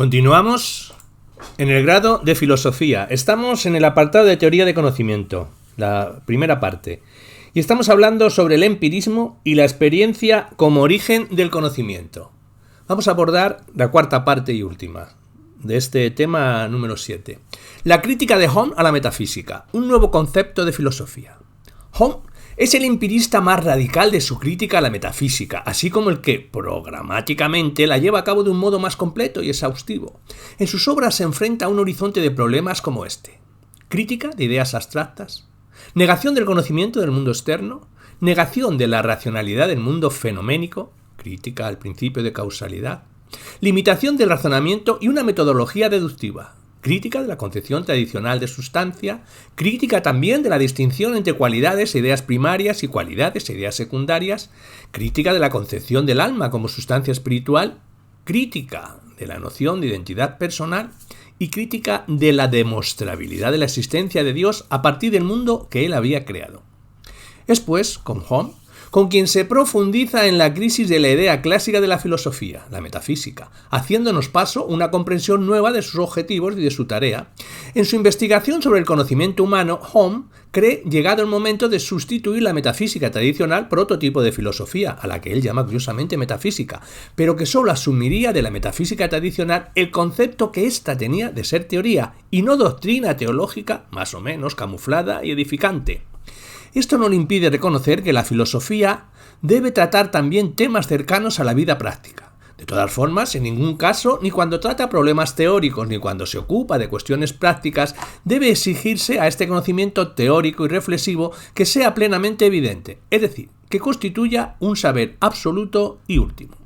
Continuamos en el grado de filosofía. Estamos en el apartado de teoría de conocimiento, la primera parte. Y estamos hablando sobre el empirismo y la experiencia como origen del conocimiento. Vamos a abordar la cuarta parte y última de este tema número 7. La crítica de Hume a la metafísica, un nuevo concepto de filosofía. Hume es el empirista más radical de su crítica a la metafísica, así como el que programáticamente la lleva a cabo de un modo más completo y exhaustivo. En sus obras se enfrenta a un horizonte de problemas como este: crítica de ideas abstractas, negación del conocimiento del mundo externo, negación de la racionalidad del mundo fenoménico, crítica al principio de causalidad, limitación del razonamiento y una metodología deductiva, crítica de la concepción tradicional de sustancia, crítica también de la distinción entre cualidades e ideas primarias y cualidades e ideas secundarias, crítica de la concepción del alma como sustancia espiritual, crítica de la noción de identidad personal y crítica de la demostrabilidad de la existencia de Dios a partir del mundo que él había creado. Es pues, con Hume, con quien se profundiza en la crisis de la idea clásica de la filosofía, la metafísica, haciéndonos paso una comprensión nueva de sus objetivos y de su tarea. En su investigación sobre el conocimiento humano, Hume cree llegado el momento de sustituir la metafísica tradicional por otro tipo de filosofía, a la que él llama curiosamente metafísica, pero que solo asumiría de la metafísica tradicional el concepto que ésta tenía de ser teoría, y no doctrina teológica más o menos camuflada y edificante. Esto no le impide reconocer que la filosofía debe tratar también temas cercanos a la vida práctica. De todas formas, en ningún caso, ni cuando trata problemas teóricos ni cuando se ocupa de cuestiones prácticas, debe exigirse a este conocimiento teórico y reflexivo que sea plenamente evidente, es decir, que constituya un saber absoluto y último.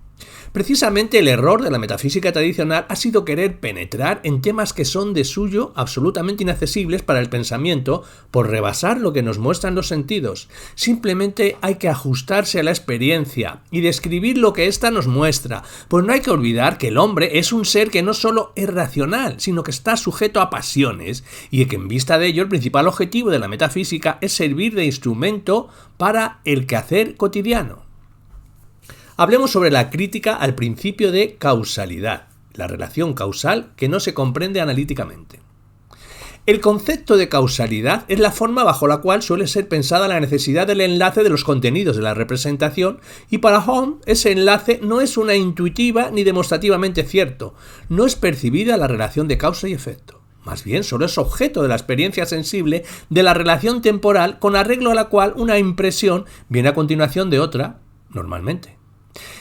Precisamente el error de la metafísica tradicional ha sido querer penetrar en temas que son de suyo absolutamente inaccesibles para el pensamiento por rebasar lo que nos muestran los sentidos. Simplemente hay que ajustarse a la experiencia y describir lo que ésta nos muestra, pues no hay que olvidar que el hombre es un ser que no solo es racional, sino que está sujeto a pasiones y que en vista de ello el principal objetivo de la metafísica es servir de instrumento para el quehacer cotidiano. Hablemos sobre la crítica al principio de causalidad, la relación causal que no se comprende analíticamente. El concepto de causalidad es la forma bajo la cual suele ser pensada la necesidad del enlace de los contenidos de la representación, y para Hume ese enlace no es una intuitiva ni demostrativamente cierto, no es percibida la relación de causa y efecto. Más bien, solo es objeto de la experiencia sensible de la relación temporal con arreglo a la cual una impresión viene a continuación de otra, normalmente.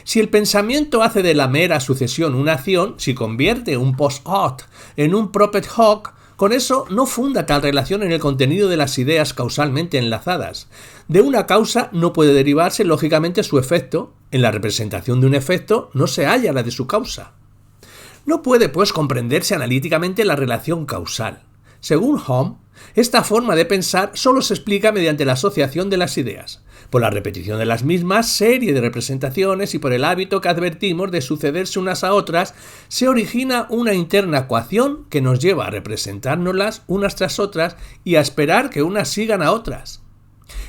Si el pensamiento hace de la mera sucesión una acción, si convierte un post hoc en un propet hoc, con eso no funda tal relación en el contenido de las ideas causalmente enlazadas. De una causa no puede derivarse lógicamente su efecto, en la representación de un efecto no se halla la de su causa. No puede pues comprenderse analíticamente la relación causal. Según Hume, esta forma de pensar solo se explica mediante la asociación de las ideas, por la repetición de las mismas serie de representaciones y por el hábito que advertimos de sucederse unas a otras, se origina una interna coacción que nos lleva a representárnoslas unas tras otras y a esperar que unas sigan a otras.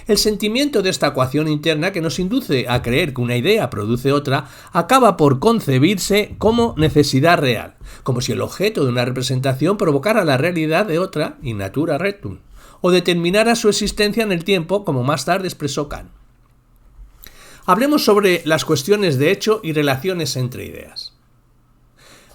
El sentimiento de esta coacción interna que nos induce a creer que una idea produce otra acaba por concebirse como necesidad real, como si el objeto de una representación provocara la realidad de otra in natura rectum, o determinara su existencia en el tiempo, como más tarde expresó Kant. Hablemos sobre las cuestiones de hecho y relaciones entre ideas.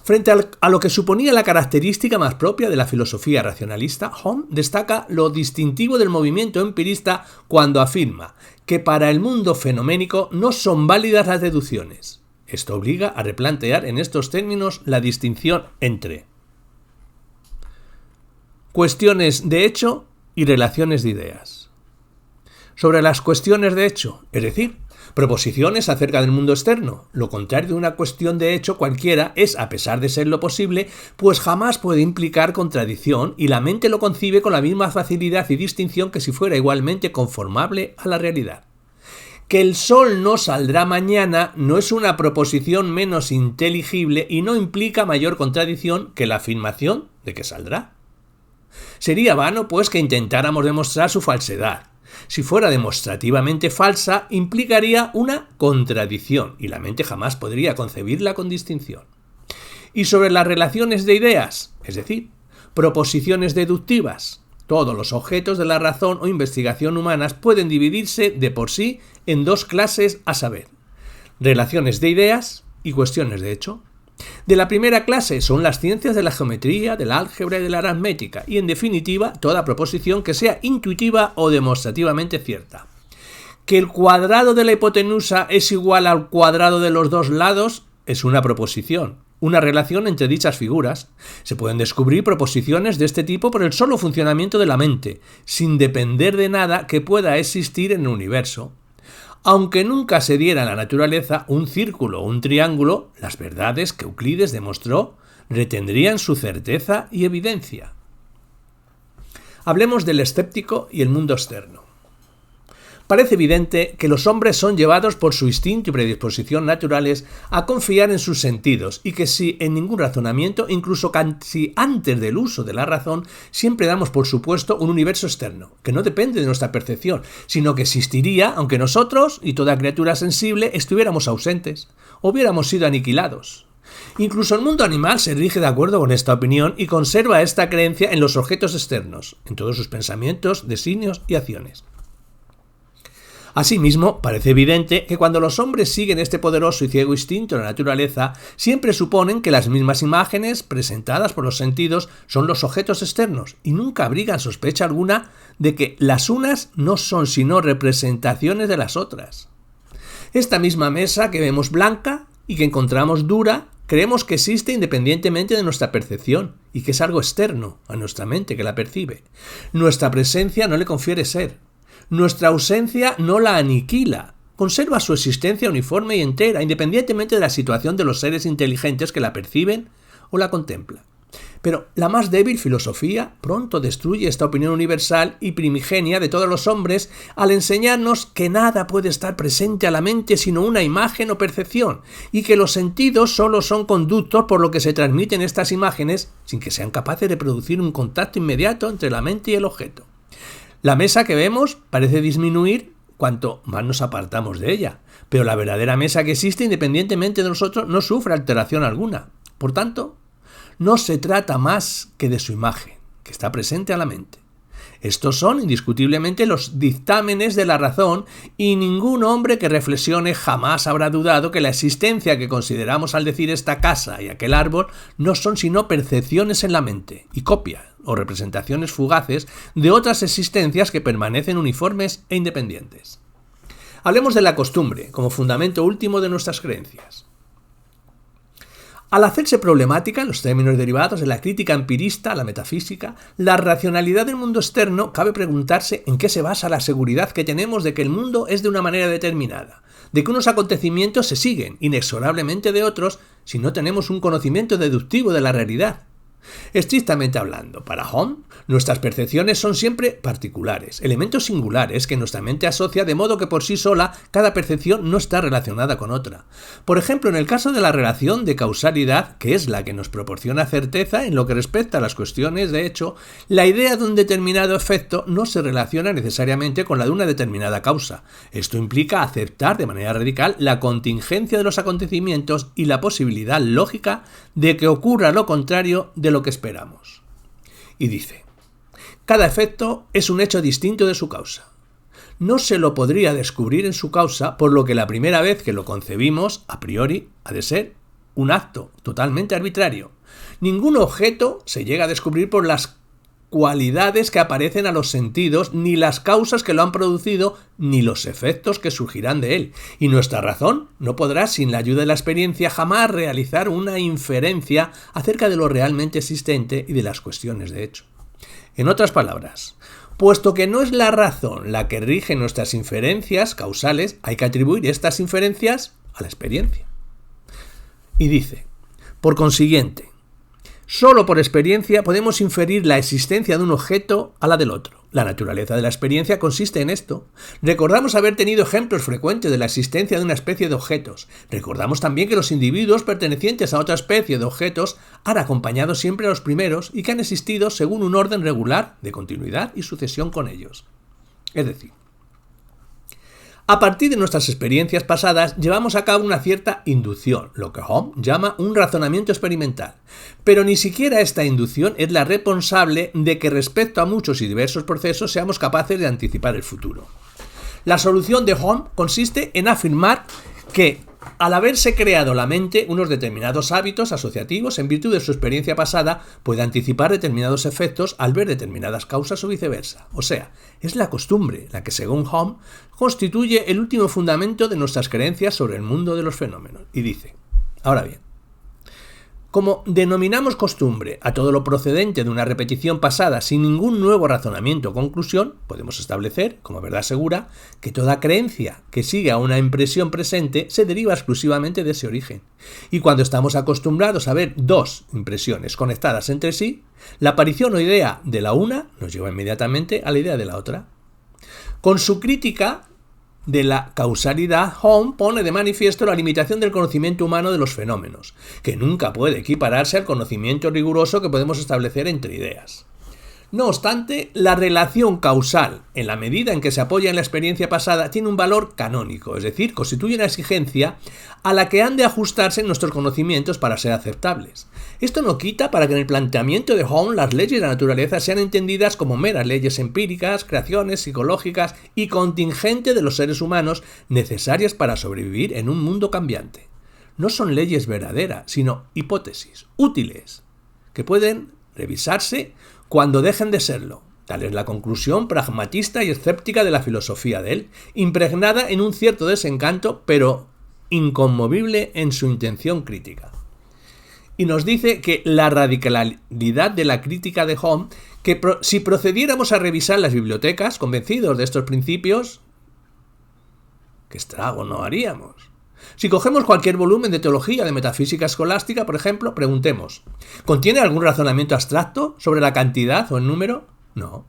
Frente a lo que suponía la característica más propia de la filosofía racionalista, Hume destaca lo distintivo del movimiento empirista cuando afirma que para el mundo fenoménico no son válidas las deducciones. Esto obliga a replantear en estos términos la distinción entre cuestiones de hecho y relaciones de ideas. Sobre las cuestiones de hecho, es decir, proposiciones acerca del mundo externo. Lo contrario de una cuestión de hecho cualquiera es, a pesar de ser lo posible, pues jamás puede implicar contradicción y la mente lo concibe con la misma facilidad y distinción que si fuera igualmente conformable a la realidad. Que el sol no saldrá mañana no es una proposición menos inteligible y no implica mayor contradicción que la afirmación de que saldrá. Sería vano, pues, que intentáramos demostrar su falsedad. Si fuera demostrativamente falsa, implicaría una contradicción, y la mente jamás podría concebirla con distinción. y sobre las relaciones de ideas, es decir, proposiciones deductivas. Todos los objetos de la razón o investigación humanas pueden dividirse de por sí en dos clases, a saber, relaciones de ideas y cuestiones de hecho. De la primera clase son las ciencias de la geometría, del álgebra y de la aritmética, y en definitiva toda proposición que sea intuitiva o demostrativamente cierta. Que el cuadrado de la hipotenusa es igual al cuadrado de los dos lados es una proposición, una relación entre dichas figuras. Se pueden descubrir proposiciones de este tipo por el solo funcionamiento de la mente, sin depender de nada que pueda existir en el universo. Aunque nunca se diera en la naturaleza un círculo o un triángulo, las verdades que Euclides demostró retendrían su certeza y evidencia. Hablemos del escéptico y el mundo externo. Parece evidente que los hombres son llevados por su instinto y predisposición naturales a confiar en sus sentidos y que si en ningún razonamiento, incluso casi antes del uso de la razón, siempre damos por supuesto un universo externo, que no depende de nuestra percepción, sino que existiría aunque nosotros y toda criatura sensible estuviéramos ausentes, o hubiéramos sido aniquilados. Incluso el mundo animal se rige de acuerdo con esta opinión y conserva esta creencia en los objetos externos, en todos sus pensamientos, designios y acciones. Asimismo, parece evidente que cuando los hombres siguen este poderoso y ciego instinto de la naturaleza, siempre suponen que las mismas imágenes presentadas por los sentidos son los objetos externos y nunca abrigan sospecha alguna de que las unas no son sino representaciones de las otras. Esta misma mesa que vemos blanca y que encontramos dura, creemos que existe independientemente de nuestra percepción y que es algo externo a nuestra mente que la percibe. Nuestra presencia no le confiere ser. Nuestra ausencia no la aniquila, conserva su existencia uniforme y entera, independientemente de la situación de los seres inteligentes que la perciben o la contemplan. Pero la más débil filosofía pronto destruye esta opinión universal y primigenia de todos los hombres al enseñarnos que nada puede estar presente a la mente sino una imagen o percepción, y que los sentidos solo son conductos por lo que se transmiten estas imágenes sin que sean capaces de producir un contacto inmediato entre la mente y el objeto. La mesa que vemos parece disminuir cuanto más nos apartamos de ella, pero la verdadera mesa que existe independientemente de nosotros no sufre alteración alguna. Por tanto, no se trata más que de su imagen, que está presente a la mente. Estos son indiscutiblemente los dictámenes de la razón y ningún hombre que reflexione jamás habrá dudado que la existencia que consideramos al decir esta casa y aquel árbol no son sino percepciones en la mente y copias o representaciones fugaces de otras existencias que permanecen uniformes e independientes. Hablemos de la costumbre como fundamento último de nuestras creencias. Al hacerse problemática en los términos derivados de la crítica empirista a la metafísica, la racionalidad del mundo externo, cabe preguntarse en qué se basa la seguridad que tenemos de que el mundo es de una manera determinada, de que unos acontecimientos se siguen inexorablemente de otros si no tenemos un conocimiento deductivo de la realidad. Estrictamente hablando, para Home, nuestras percepciones son siempre particulares, elementos singulares que nuestra mente asocia de modo que por sí sola cada percepción no está relacionada con otra. Por ejemplo, en el caso de la relación de causalidad, que es la que nos proporciona certeza en lo que respecta a las cuestiones de hecho, la idea de un determinado efecto no se relaciona necesariamente con la de una determinada causa. Esto implica aceptar de manera radical la contingencia de los acontecimientos y la posibilidad lógica de que ocurra lo contrario de lo que esperamos. Y dice, cada efecto es un hecho distinto de su causa. No se lo podría descubrir en su causa, por lo que la primera vez que lo concebimos, a priori, ha de ser un acto totalmente arbitrario. Ningún objeto se llega a descubrir por las cualidades que aparecen a los sentidos, ni las causas que lo han producido, ni los efectos que surgirán de él. Y nuestra razón no podrá, sin la ayuda de la experiencia, jamás realizar una inferencia acerca de lo realmente existente y de las cuestiones de hecho. En otras palabras, puesto que no es la razón la que rige nuestras inferencias causales, hay que atribuir estas inferencias a la experiencia. Y dice, por consiguiente, solo por experiencia podemos inferir la existencia de un objeto a la del otro. La naturaleza de la experiencia consiste en esto. Recordamos haber tenido ejemplos frecuentes de la existencia de una especie de objetos. Recordamos también que los individuos pertenecientes a otra especie de objetos han acompañado siempre a los primeros y que han existido según un orden regular de continuidad y sucesión con ellos. Es decir, A partir de nuestras experiencias pasadas, llevamos a cabo una cierta inducción, lo que Home llama un razonamiento experimental. Pero ni siquiera esta inducción es la responsable de que respecto a muchos y diversos procesos seamos capaces de anticipar el futuro. La solución de Home consiste en afirmar que, al haberse creado la mente unos determinados hábitos asociativos en virtud de su experiencia pasada, puede anticipar determinados efectos al ver determinadas causas o viceversa. O sea, es la costumbre la que, según Home, constituye el último fundamento de nuestras creencias sobre el mundo de los fenómenos. Y dice, ahora bien, como denominamos costumbre a todo lo procedente de una repetición pasada sin ningún nuevo razonamiento o conclusión, podemos establecer, como verdad segura, que toda creencia que sigue a una impresión presente se deriva exclusivamente de ese origen. Y cuando estamos acostumbrados a ver dos impresiones conectadas entre sí, la aparición o idea de la una nos lleva inmediatamente a la idea de la otra. Con su crítica de la causalidad, Home pone de manifiesto la limitación del conocimiento humano de los fenómenos, que nunca puede equipararse al conocimiento riguroso que podemos establecer entre ideas. No obstante, la relación causal, en la medida en que se apoya en la experiencia pasada, tiene un valor canónico, es decir, constituye una exigencia a la que han de ajustarse nuestros conocimientos para ser aceptables. Esto no quita para que en el planteamiento de Home las leyes de la naturaleza sean entendidas como meras leyes empíricas, creaciones psicológicas y contingentes de los seres humanos necesarias para sobrevivir en un mundo cambiante. No son leyes verdaderas, sino hipótesis útiles, que pueden revisarse cuando dejen de serlo. Tal es la conclusión pragmatista y escéptica de la filosofía de él, impregnada en un cierto desencanto, pero inconmovible en su intención crítica. Y nos dice que la radicalidad de la crítica de Home, que si procediéramos a revisar las bibliotecas, convencidos de estos principios, ¿qué estrago no haríamos? Si cogemos cualquier volumen de teología, de metafísica escolástica, por ejemplo, preguntemos, ¿contiene algún razonamiento abstracto sobre la cantidad o el número? No.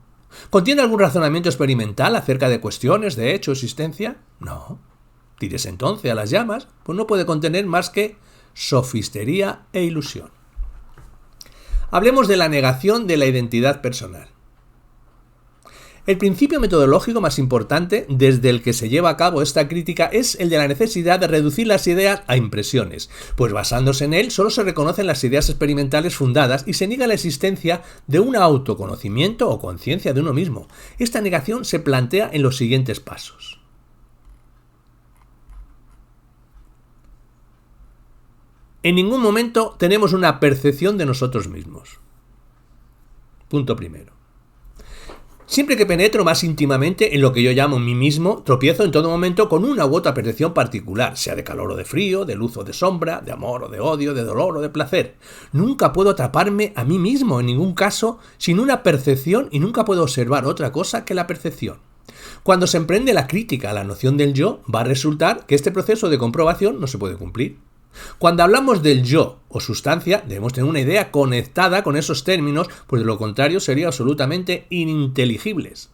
¿Contiene algún razonamiento experimental acerca de cuestiones de hecho o existencia? No. Tires entonces a las llamas, pues no puede contener más que sofistería e ilusión. Hablemos de la negación de la identidad personal. El principio metodológico más importante desde el que se lleva a cabo esta crítica es el de la necesidad de reducir las ideas a impresiones, pues basándose en él solo se reconocen las ideas experimentales fundadas y se niega la existencia de un autoconocimiento o conciencia de uno mismo. Esta negación se plantea en los siguientes pasos. En ningún momento tenemos una percepción de nosotros mismos. Punto primero. Siempre que penetro más íntimamente en lo que yo llamo mí mismo, tropiezo en todo momento con una u otra percepción particular, sea de calor o de frío, de luz o de sombra, de amor o de odio, de dolor o de placer. Nunca puedo atraparme a mí mismo en ningún caso sin una percepción y nunca puedo observar otra cosa que la percepción. Cuando se emprende la crítica a la noción del yo, va a resultar que este proceso de comprobación no se puede cumplir. Cuando hablamos del yo o sustancia, debemos tener una idea conectada con esos términos, pues de lo contrario serían absolutamente ininteligibles.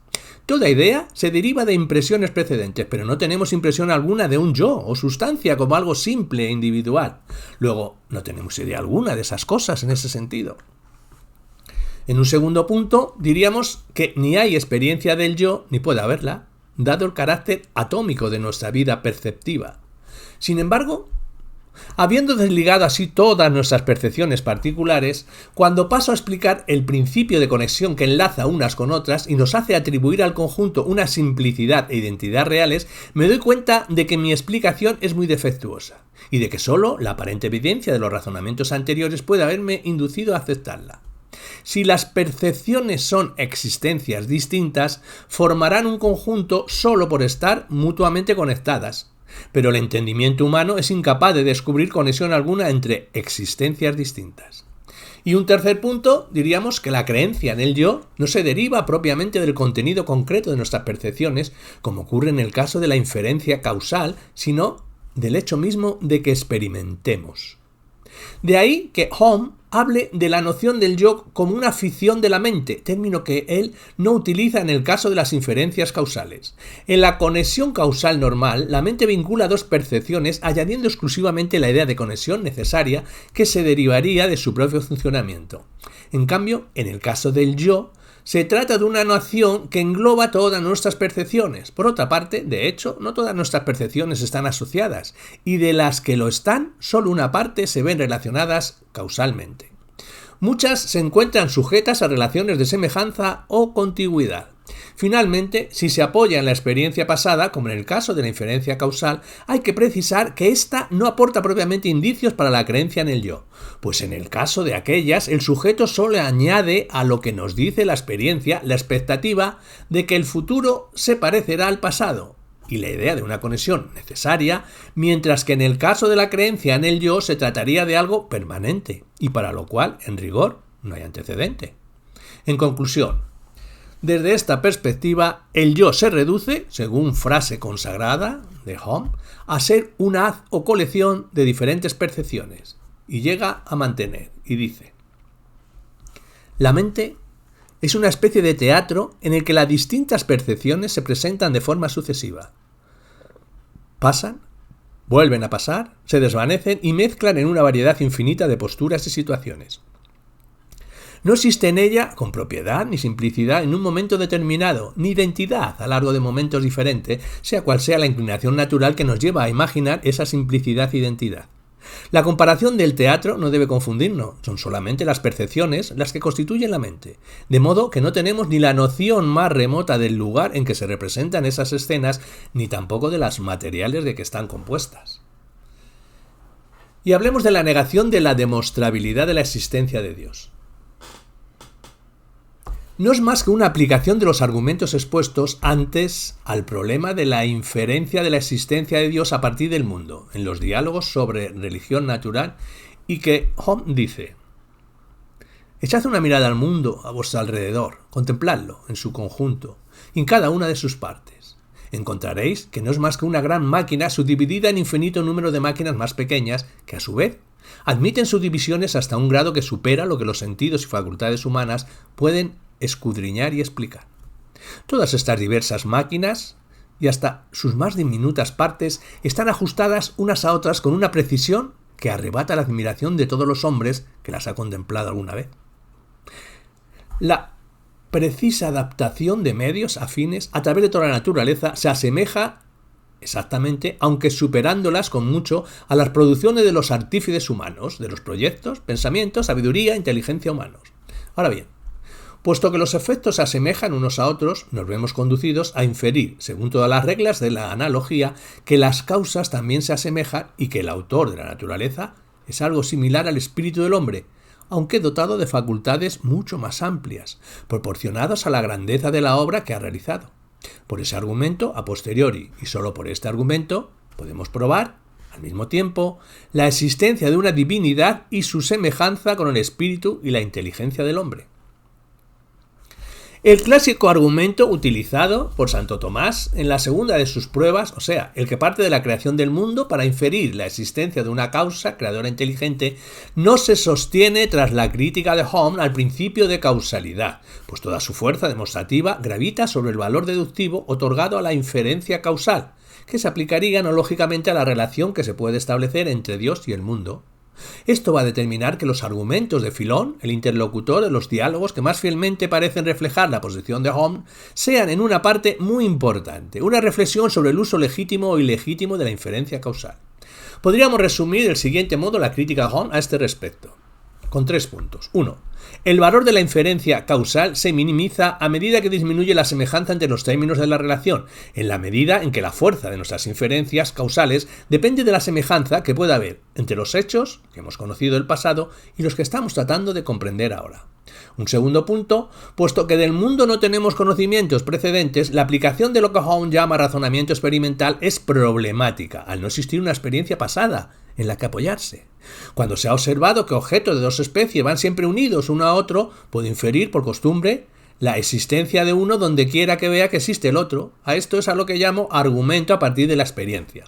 Toda idea se deriva de impresiones precedentes, pero no tenemos impresión alguna de un yo o sustancia como algo simple e individual. Luego, no tenemos idea alguna de esas cosas en ese sentido. En un segundo punto, diríamos que ni hay experiencia del yo, ni puede haberla, dado el carácter atómico de nuestra vida perceptiva. Sin embargo, habiendo desligado así todas nuestras percepciones particulares, cuando paso a explicar el principio de conexión que enlaza unas con otras y nos hace atribuir al conjunto una simplicidad e identidad reales, me doy cuenta de que mi explicación es muy defectuosa y de que solo la aparente evidencia de los razonamientos anteriores puede haberme inducido a aceptarla. Si las percepciones son existencias distintas, formarán un conjunto solo por estar mutuamente conectadas. Pero el entendimiento humano es incapaz de descubrir conexión alguna entre existencias distintas. Y un tercer punto, diríamos que la creencia en el yo no se deriva propiamente del contenido concreto de nuestras percepciones, como ocurre en el caso de la inferencia causal, sino del hecho mismo de que experimentemos. De ahí que Home hable de la noción del yo como una ficción de la mente, término que él no utiliza en el caso de las inferencias causales. En la conexión causal normal, la mente vincula dos percepciones añadiendo exclusivamente la idea de conexión necesaria que se derivaría de su propio funcionamiento. En cambio, en el caso del yo, Se trata de una noción que engloba todas nuestras percepciones. Por otra parte, de hecho, no todas nuestras percepciones están asociadas, y de las que lo están, solo una parte se ven relacionadas causalmente. Muchas se encuentran sujetas a relaciones de semejanza o contigüidad. Finalmente, si se apoya en la experiencia pasada, como en el caso de la inferencia causal, hay que precisar que ésta no aporta propiamente indicios para la creencia en el yo, pues en el caso de aquellas, el sujeto solo añade a lo que nos dice la experiencia la expectativa de que el futuro se parecerá al pasado, y la idea de una conexión necesaria, mientras que en el caso de la creencia en el yo se trataría de algo permanente, y para lo cual, en rigor, no hay antecedente. En conclusión, desde esta perspectiva, el yo se reduce, según frase consagrada de Hom, a ser una haz o colección de diferentes percepciones, y llega a mantener, y dice: la mente es una especie de teatro en el que las distintas percepciones se presentan de forma sucesiva. Pasan, vuelven a pasar, se desvanecen y mezclan en una variedad infinita de posturas y situaciones. No existe en ella, con propiedad ni simplicidad en un momento determinado, ni identidad a lo largo de momentos diferentes, sea cual sea la inclinación natural que nos lleva a imaginar esa simplicidad e identidad. La comparación del teatro no debe confundirnos, son solamente las percepciones las que constituyen la mente, de modo que no tenemos ni la noción más remota del lugar en que se representan esas escenas, ni tampoco de las materiales de que están compuestas. Y hablemos de la negación de la demostrabilidad de la existencia de Dios. No es más que una aplicación de los argumentos expuestos antes al problema de la inferencia de la existencia de Dios a partir del mundo, en los diálogos sobre religión natural, y que Hom dice: echad una mirada al mundo a vuestro alrededor, contempladlo en su conjunto, y en cada una de sus partes. Encontraréis que no es más que una gran máquina subdividida en infinito número de máquinas más pequeñas, que a su vez admiten subdivisiones hasta un grado que supera lo que los sentidos y facultades humanas pueden escudriñar y explicar. Todas estas diversas máquinas, y hasta sus más diminutas partes, están ajustadas unas a otras con una precisión que arrebata la admiración de todos los hombres que las ha contemplado alguna vez. La precisa adaptación de medios afines a través de toda la naturaleza se asemeja exactamente, aunque superándolas con mucho, a las producciones de los artífices humanos, de los proyectos, pensamientos, sabiduría, inteligencia humanos. Ahora bien, puesto que los efectos se asemejan unos a otros, nos vemos conducidos a inferir, según todas las reglas de la analogía, que las causas también se asemejan y que el autor de la naturaleza es algo similar al espíritu del hombre, aunque dotado de facultades mucho más amplias, proporcionadas a la grandeza de la obra que ha realizado. Por ese argumento, a posteriori, y solo por este argumento, podemos probar, al mismo tiempo, la existencia de una divinidad y su semejanza con el espíritu y la inteligencia del hombre. El clásico argumento utilizado por Santo Tomás en la segunda de sus pruebas, o sea, el que parte de la creación del mundo para inferir la existencia de una causa creadora inteligente, no se sostiene tras la crítica de Hom al principio de causalidad, pues toda su fuerza demostrativa gravita sobre el valor deductivo otorgado a la inferencia causal, que se aplicaría analógicamente a la relación que se puede establecer entre Dios y el mundo. Esto va a determinar que los argumentos de Filón, el interlocutor de los diálogos que más fielmente parecen reflejar la posición de Hom, sean en una parte muy importante, una reflexión sobre el uso legítimo o ilegítimo de la inferencia causal. Podríamos resumir del siguiente modo la crítica de Hom a este respecto, con 3 puntos. 1. El valor de la inferencia causal se minimiza a medida que disminuye la semejanza entre los términos de la relación, en la medida en que la fuerza de nuestras inferencias causales depende de la semejanza que pueda haber entre los hechos que hemos conocido del pasado y los que estamos tratando de comprender ahora. Un segundo punto, puesto que del mundo no tenemos conocimientos precedentes, la aplicación de lo que Hom llama razonamiento experimental es problemática, al no existir una experiencia pasada en la que apoyarse. Cuando se ha observado que objetos de dos especies van siempre unidos uno a otro, puede inferir, por costumbre, la existencia de uno donde quiera que vea que existe el otro. A esto es a lo que llamo argumento a partir de la experiencia.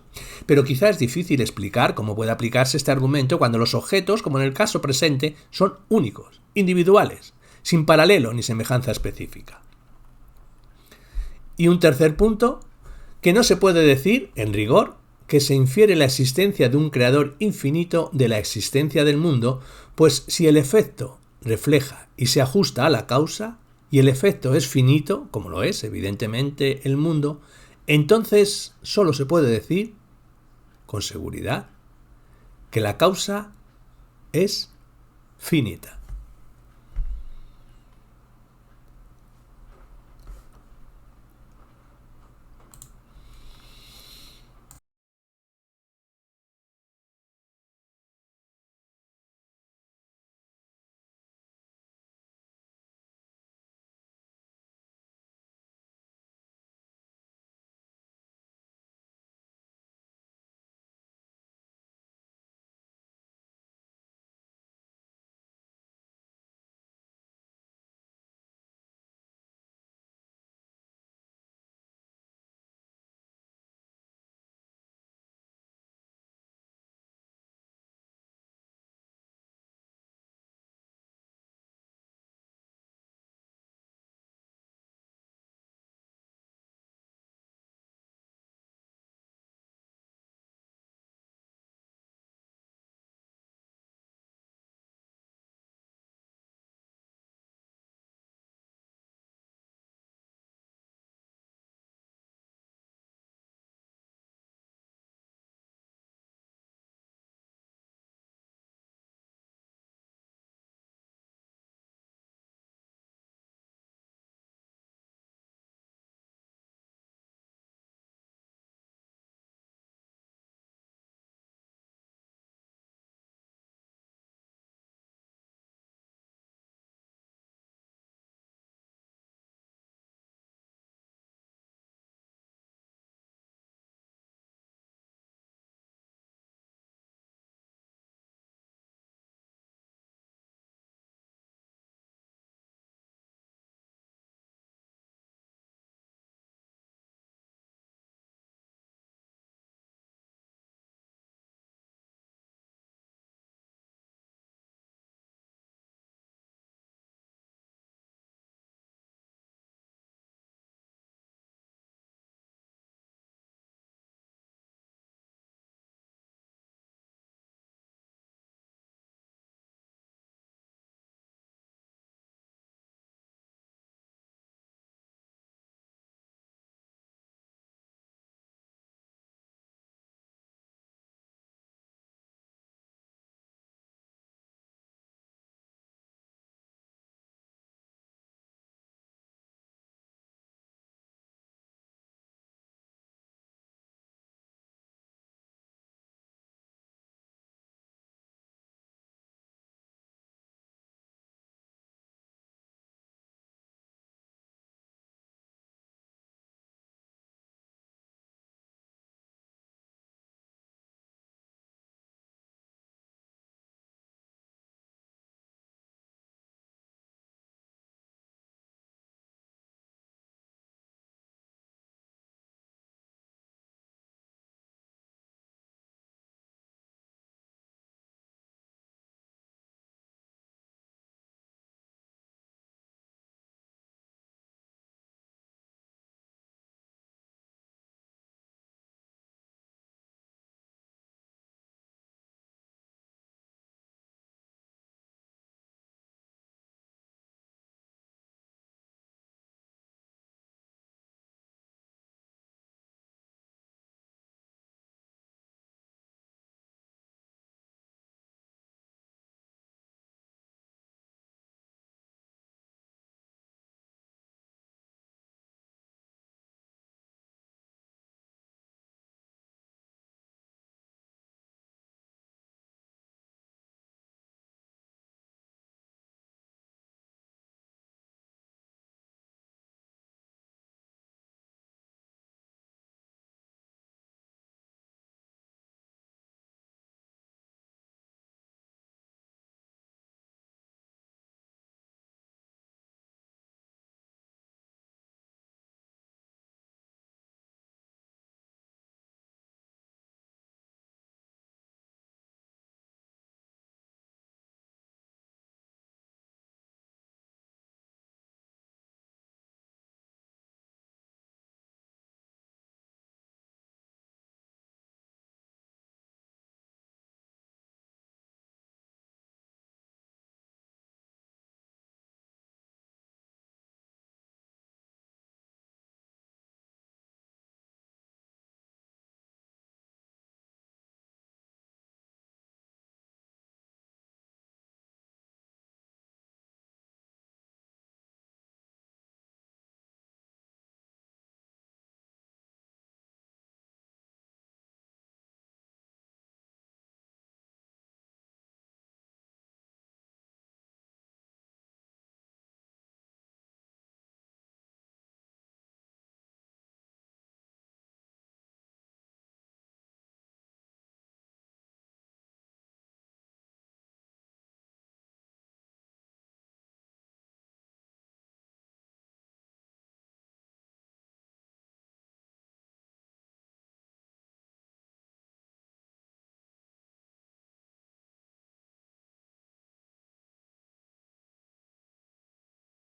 Pero quizá es difícil explicar cómo puede aplicarse este argumento cuando los objetos, como en el caso presente, son únicos, individuales, sin paralelo ni semejanza específica. Y un tercer punto, que no se puede decir, en rigor, que se infiere la existencia de un creador infinito de la existencia del mundo, pues si el efecto refleja y se ajusta a la causa, y el efecto es finito, como lo es evidentemente el mundo, entonces solo se puede decir con seguridad que la causa es finita.